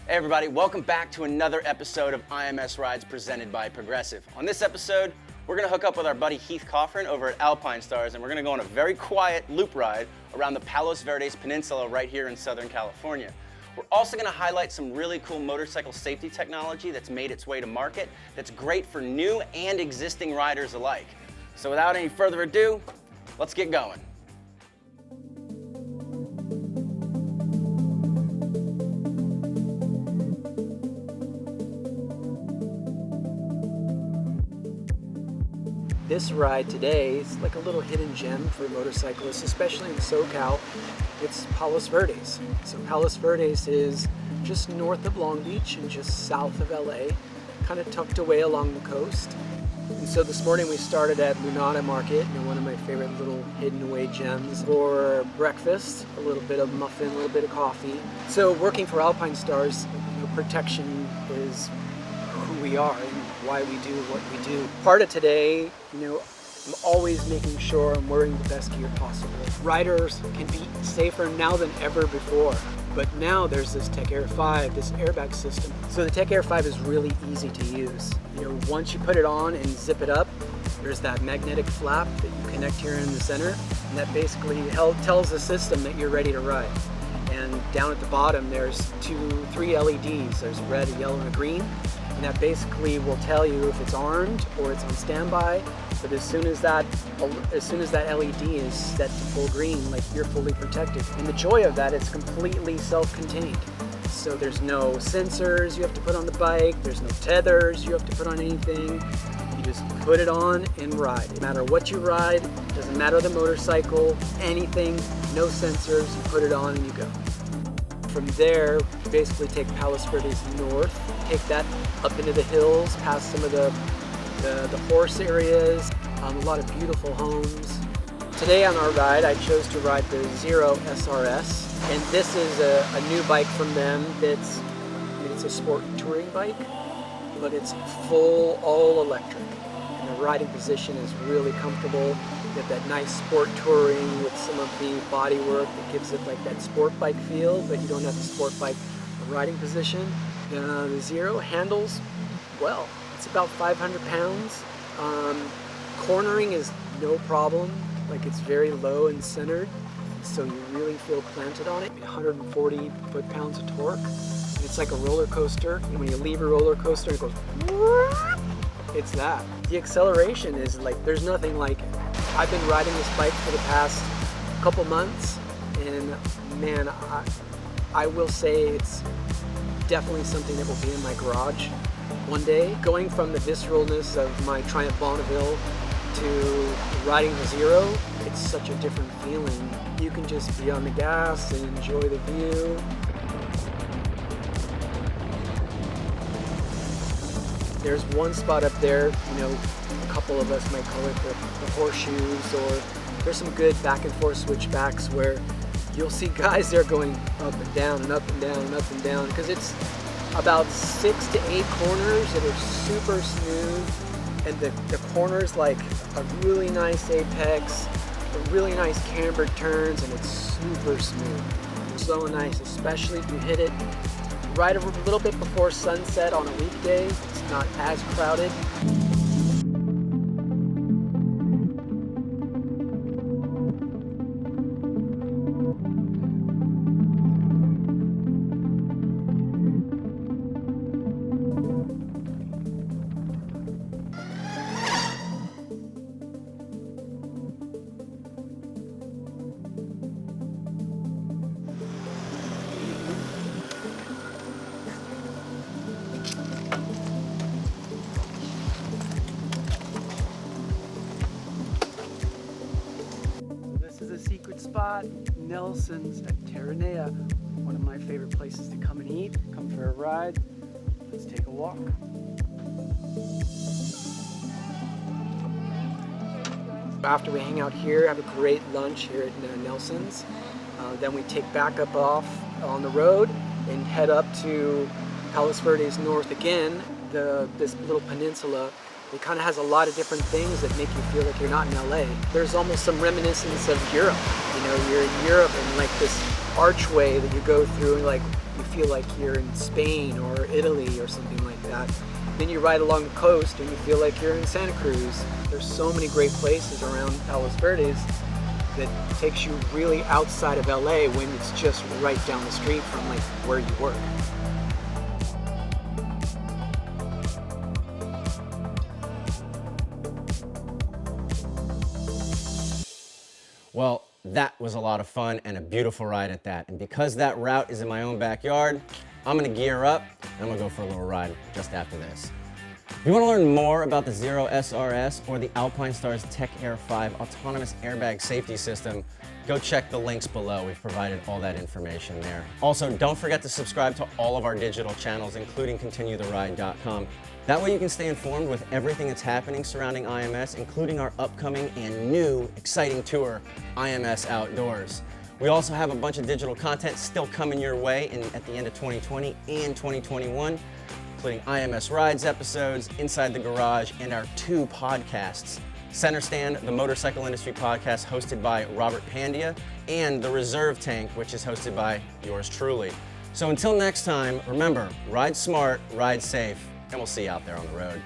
Hey everybody, welcome back to another episode of IMS Rides presented by Progressive. On this episode, we're gonna hook up with our buddy Heath Cofran over at Alpinestars, and we're gonna go on a very quiet loop ride around the Palos Verdes Peninsula right here in Southern California. We're also gonna highlight some really cool motorcycle safety technology that's made its way to market that's great for new and existing riders alike. So without any further ado, let's get going. This ride today is like a little hidden gem for motorcyclists, especially in SoCal. It's Palos Verdes. So Palos Verdes is just north of Long Beach and just south of LA, kind of tucked away along the coast. And so this morning we started at Lunada Market, one of my favorite little hidden away gems, for breakfast, a little bit of muffin, a little bit of coffee. So working for Alpinestars, protection is who we are and why we do what we do. Part of today, I'm always making sure I'm wearing the best gear possible. Riders can be safer now than ever before, but now there's this Tech Air 5, this airbag system. So the Tech Air 5 is really easy to use. Once you put it on and zip it up, there's that magnetic flap that you connect here in the center, and that basically tells the system that you're ready to ride. And down at the bottom, there's three LEDs. There's red, a yellow, and a green. And that basically will tell you if it's armed or it's on standby. But as soon as that LED is set to full green, like, you're fully protected. And the joy of that, it's completely self-contained. So there's no sensors you have to put on the bike. There's no tethers you have to put on anything. You just put it on and ride. No matter what you ride, doesn't matter the motorcycle, anything, no sensors, you put it on and you go. From there, you basically take Palos Verdes north, take that up into the hills, past some of the horse areas, a lot of beautiful homes. Today on our ride, I chose to ride the Zero SRS, and this is a new bike from them. It's a sport touring bike, but it's full all electric. And the riding position is really comfortable. You get that nice sport touring with some of the bodywork that gives it like that sport bike feel, but you don't have the sport bike riding position. The Zero handles well. It's about 500 pounds. Cornering is no problem. Like, it's very low and centered, so you really feel planted on it. 140 foot-pounds of torque. And it's like a roller coaster. And when you leave a roller coaster, it goes. It's that. The acceleration is like, there's nothing like it. I've been riding this bike for the past couple months, and man, I will say it's definitely something that will be in my garage one day. Going from the visceralness of my Triumph Bonneville to riding the Zero, it's such a different feeling. You can just be on the gas and enjoy the view. There's one spot up there, a couple of us might call it the horseshoes, or there's some good back and forth switchbacks where you'll see guys there going up and down and up and down and up and down, because it's about 6 to 8 corners that are super smooth, and the corners like a really nice apex, a really nice cambered turns, and it's super smooth. So nice, especially if you hit it right a little bit before sunset on a weekday. It's not as crowded. Secret spot, Nelson's at Terranea, one of my favorite places to come and eat, come for a ride. Let's take a walk. After we hang out here, have a great lunch here at Nelson's. Then we take back up off on the road and head up to Palos Verdes North again, this little peninsula. It kind of has a lot of different things that make you feel like you're not in LA. There's almost some reminiscence of Europe. You're in Europe, and like this archway that you go through, and like you feel like you're in Spain or Italy or something like that. Then you ride along the coast and you feel like you're in Santa Cruz. There's so many great places around Palos Verdes that takes you really outside of LA when it's just right down the street from like where you work. Well, that was a lot of fun and a beautiful ride at that. And because that route is in my own backyard, I'm gonna gear up and I'm gonna go for a little ride just after this. If you wanna learn more about the Zero SRS or the Alpinestars Tech Air 5 autonomous airbag safety system, go check the links below. We've provided all that information there. Also, don't forget to subscribe to all of our digital channels, including continuetheride.com. That way you can stay informed with everything that's happening surrounding IMS, including our upcoming and new exciting tour, IMS Outdoors. We also have a bunch of digital content still coming your way at the end of 2020 and 2021, including IMS Rides episodes, Inside the Garage, and our 2 podcasts. Center Stand, the motorcycle industry podcast hosted by Robert Pandya, and The Reserve Tank, which is hosted by yours truly. So until next time, remember, ride smart, ride safe, and we'll see you out there on the road.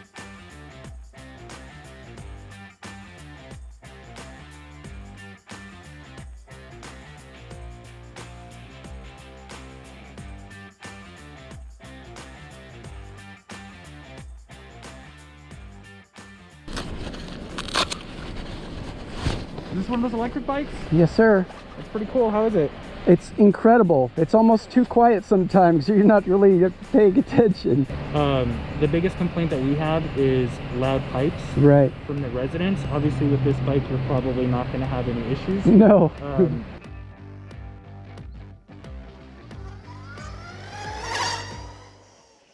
Is this one of those electric bikes? Yes, sir. That's pretty cool. How is it? It's incredible. It's almost too quiet sometimes. You're not really paying attention. The biggest complaint that we have is loud pipes Right. from the residents. Obviously with this bike, you're probably not going to have any issues. No.